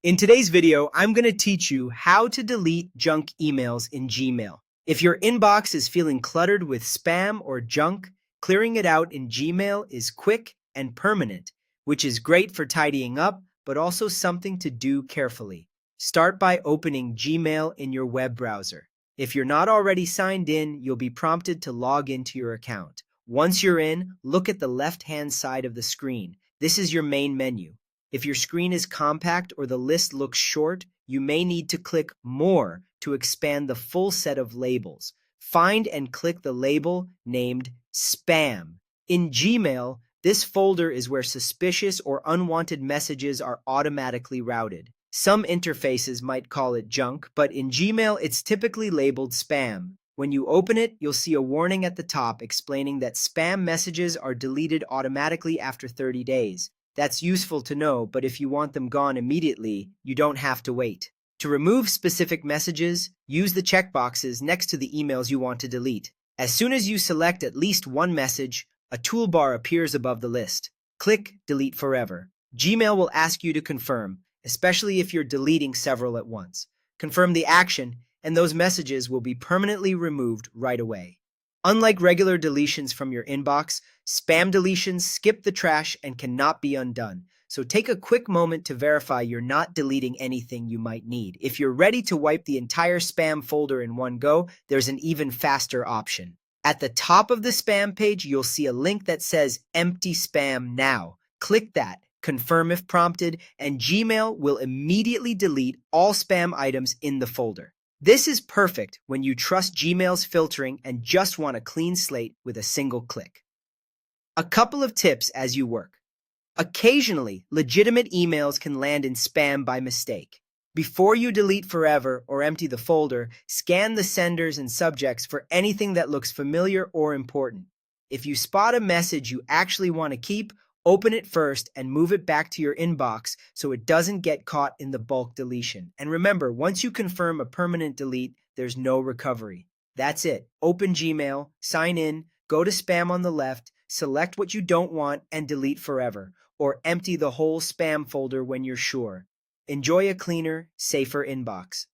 In today's video, I'm going to teach you how to delete junk emails in Gmail. If your inbox is feeling cluttered with spam or junk, clearing it out in Gmail is quick and permanent, which is great for tidying up, but also something to do carefully. Start by opening Gmail in your web browser. If you're not already signed in, you'll be prompted to log into your account. Once you're in, look at the left-hand side of the screen. This is your main menu. If your screen is compact or the list looks short, you may need to click More to expand the full set of labels. Find and click the label named Spam. In Gmail, this folder is where suspicious or unwanted messages are automatically routed. Some interfaces might call it junk, but in Gmail, it's typically labeled spam. When you open it, you'll see a warning at the top explaining that spam messages are deleted automatically after 30 days. That's useful to know, but if you want them gone immediately, you don't have to wait. To remove specific messages, use the checkboxes next to the emails you want to delete. As soon as you select at least one message, a toolbar appears above the list. Click Delete Forever. Gmail will ask you to confirm, especially if you're deleting several at once. Confirm the action, and those messages will be permanently removed right away. Unlike regular deletions from your inbox, spam deletions skip the trash and cannot be undone. So take a quick moment to verify you're not deleting anything you might need. If you're ready to wipe the entire spam folder in one go, there's an even faster option. At the top of the spam page, you'll see a link that says Empty Spam Now. Click that, confirm if prompted, and Gmail will immediately delete all spam items in the folder. This is perfect when you trust Gmail's filtering and just want a clean slate with a single click. A couple of tips as you work. Occasionally, legitimate emails can land in spam by mistake. Before you delete forever or empty the folder, scan the senders and subjects for anything that looks familiar or important. If you spot a message you actually want to keep, open it first and move it back to your inbox so it doesn't get caught in the bulk deletion. And remember, once you confirm a permanent delete, there's no recovery. That's it. Open Gmail, sign in, go to spam on the left, select what you don't want, and delete forever, or empty the whole spam folder when you're sure. Enjoy a cleaner, safer inbox.